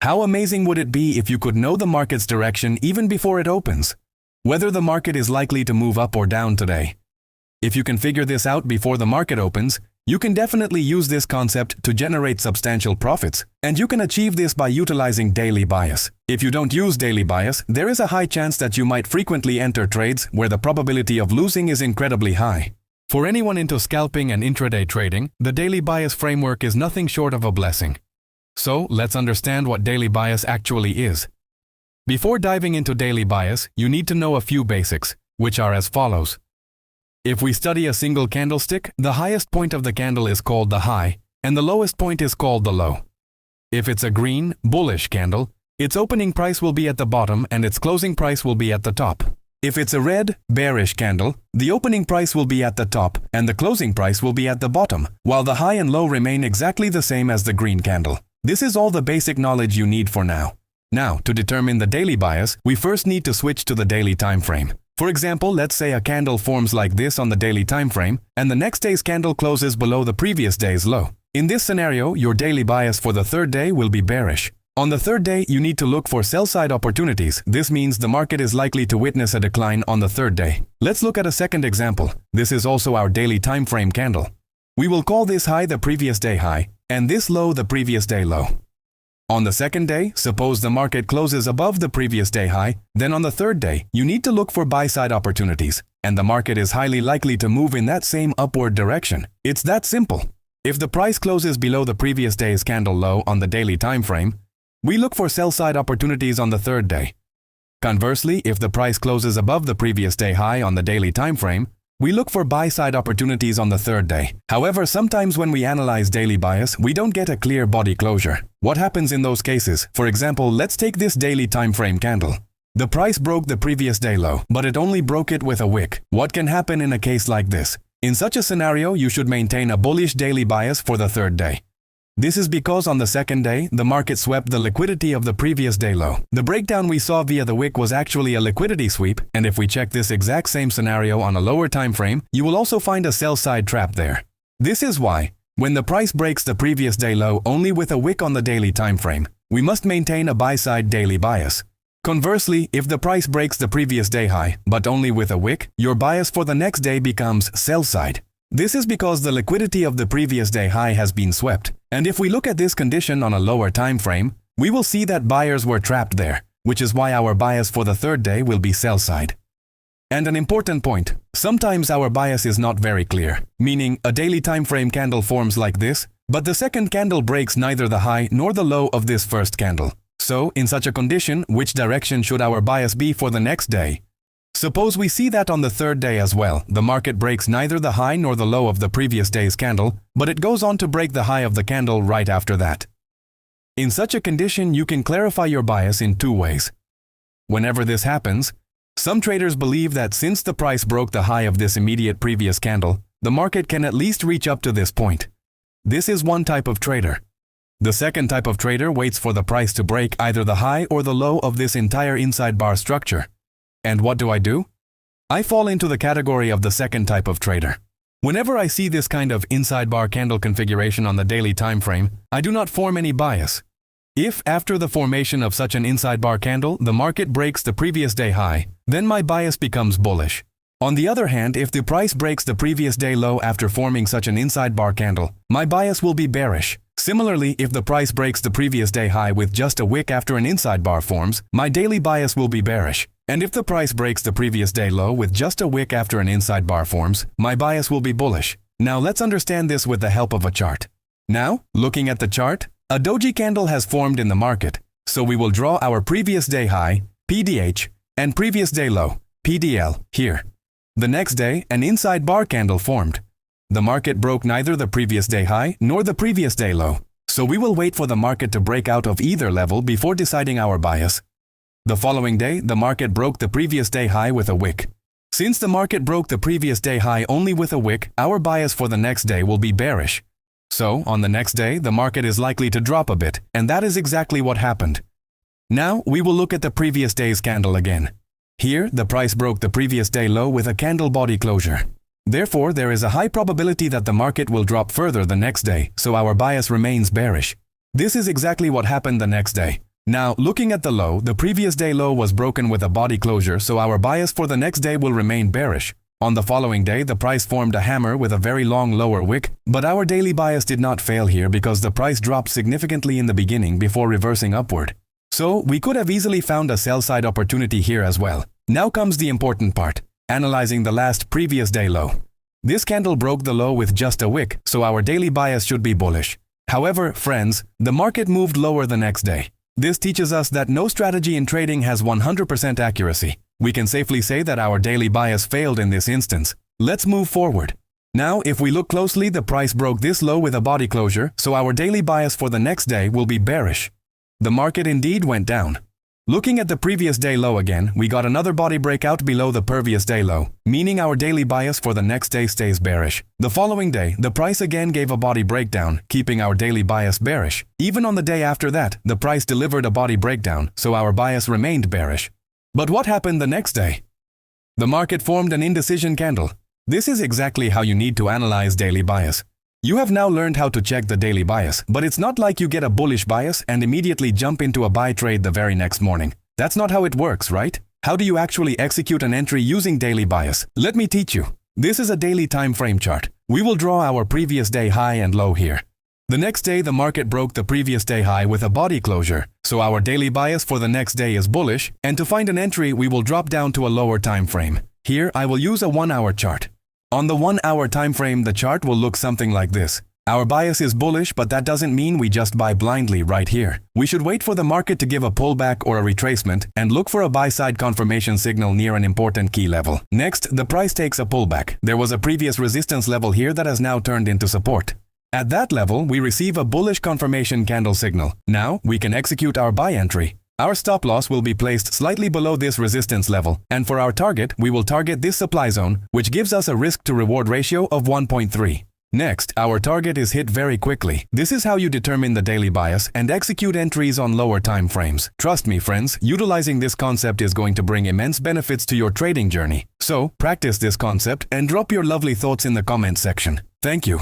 How amazing would it be if you could know the market's direction even before it opens? Whether the market is likely to move up or down today. If you can figure this out before the market opens, you can definitely use this concept to generate substantial profits, and you can achieve this by utilizing daily bias. If you don't use daily bias, there is a high chance that you might frequently enter trades where the probability of losing is incredibly high. For anyone into scalping and intraday trading, the daily bias framework is nothing short of a blessing. So, let's understand what daily bias actually is. Before diving into daily bias, you need to know a few basics, which are as follows. If we study a single candlestick, the highest point of the candle is called the high, and the lowest point is called the low. If it's a green, bullish candle, its opening price will be at the bottom and its closing price will be at the top. If it's a red, bearish candle, the opening price will be at the top and the closing price will be at the bottom, while the high and low remain exactly the same as the green candle. This is all the basic knowledge you need for now. Now, to determine the daily bias, we first need to switch to the daily time frame. For example, let's say a candle forms like this on the daily time frame, and the next day's candle closes below the previous day's low. In this scenario, your daily bias for the third day will be bearish. On the third day, you need to look for sell-side opportunities. This means the market is likely to witness a decline on the third day. Let's look at a second example. This is also our daily time frame candle. We will call this high the previous day high, and this low the previous day low. On the second day, suppose the market closes above the previous day high, then on the third day, you need to look for buy-side opportunities, and the market is highly likely to move in that same upward direction. It's that simple. If the price closes below the previous day's candle low on the daily time frame, we look for sell-side opportunities on the third day. Conversely, if the price closes above the previous day high on the daily time frame, we look for buy-side opportunities on the third day. However, sometimes when we analyze daily bias, we don't get a clear body closure. What happens in those cases? For example, let's take this daily time frame candle. The price broke the previous day low, but it only broke it with a wick. What can happen in a case like this? In such a scenario, you should maintain a bullish daily bias for the third day. This is because on the second day, the market swept the liquidity of the previous day low. The breakdown we saw via the wick was actually a liquidity sweep, and if we check this exact same scenario on a lower time frame, you will also find a sell-side trap there. This is why, when the price breaks the previous day low only with a wick on the daily time frame, we must maintain a buy-side daily bias. Conversely, if the price breaks the previous day high, but only with a wick, your bias for the next day becomes sell-side. This is because the liquidity of the previous day high has been swept, and if we look at this condition on a lower time frame, we will see that buyers were trapped there, which is why our bias for the third day will be sell-side. And an important point, sometimes our bias is not very clear, meaning a daily time frame candle forms like this, but the second candle breaks neither the high nor the low of this first candle. So, in such a condition, which direction should our bias be for the next day? Suppose we see that on the third day as well, the market breaks neither the high nor the low of the previous day's candle, but it goes on to break the high of the candle right after that. In such a condition, you can clarify your bias in two ways. Whenever this happens, some traders believe that since the price broke the high of this immediate previous candle, the market can at least reach up to this point. This is one type of trader. The second type of trader waits for the price to break either the high or the low of this entire inside bar structure. And what do? I fall into the category of the second type of trader. Whenever I see this kind of inside bar candle configuration on the daily time frame, I do not form any bias. If, after the formation of such an inside bar candle, the market breaks the previous day high, then my bias becomes bullish. On the other hand, if the price breaks the previous day low after forming such an inside bar candle, my bias will be bearish. Similarly, if the price breaks the previous day high with just a wick after an inside bar forms, my daily bias will be bearish. And if the price breaks the previous day low with just a wick after an inside bar forms, my bias will be bullish. Now let's understand this with the help of a chart. Now, looking at the chart, a doji candle has formed in the market, so we will draw our previous day high, PDH, and previous day low, PDL, here. The next day, an inside bar candle formed. The market broke neither the previous day high nor the previous day low, so we will wait for the market to break out of either level before deciding our bias. The following day, the market broke the previous day high with a wick. Since the market broke the previous day high only with a wick, our bias for the next day will be bearish. So, on the next day, the market is likely to drop a bit, and that is exactly what happened. Now, we will look at the previous day's candle again. Here, the price broke the previous day low with a candle body closure. Therefore, there is a high probability that the market will drop further the next day, so our bias remains bearish. This is exactly what happened the next day. Now, looking at the low, the previous day low was broken with a body closure, so our bias for the next day will remain bearish. On the following day, the price formed a hammer with a very long lower wick, but our daily bias did not fail here because the price dropped significantly in the beginning before reversing upward. So, we could have easily found a sell-side opportunity here as well. Now comes the important part, analyzing the last previous day low. This candle broke the low with just a wick, so our daily bias should be bullish. However, friends, the market moved lower the next day. This teaches us that no strategy in trading has 100% accuracy. We can safely say that our daily bias failed in this instance. Let's move forward. Now, if we look closely, the price broke this low with a body closure, so our daily bias for the next day will be bearish. The market indeed went down. Looking at the previous day low again, we got another body breakout below the previous day low, meaning our daily bias for the next day stays bearish. The following day, the price again gave a body breakdown, keeping our daily bias bearish. Even on the day after that, the price delivered a body breakdown, so our bias remained bearish. But what happened the next day? The market formed an indecision candle. This is exactly how you need to analyze daily bias. You have now learned how to check the daily bias, but it's not like you get a bullish bias and immediately jump into a buy trade the very next morning. That's not how it works, right? How do you actually execute an entry using daily bias? Let me teach you. This is a daily time frame chart. We will draw our previous day high and low here. The next day, the market broke the previous day high with a body closure, so our daily bias for the next day is bullish, and to find an entry, we will drop down to a lower time frame. Here, I will use a 1-hour chart. On the 1-hour time frame, the chart will look something like this. Our bias is bullish, but that doesn't mean we just buy blindly right here. We should wait for the market to give a pullback or a retracement and look for a buy-side confirmation signal near an important key level. Next, the price takes a pullback. There was a previous resistance level here that has now turned into support. At that level, we receive a bullish confirmation candle signal. Now, we can execute our buy entry. Our stop loss will be placed slightly below this resistance level, and for our target, we will target this supply zone, which gives us a risk-to-reward ratio of 1.3. Next, our target is hit very quickly. This is how you determine the daily bias and execute entries on lower time frames. Trust me, friends, utilizing this concept is going to bring immense benefits to your trading journey. So, practice this concept and drop your lovely thoughts in the comment section. Thank you.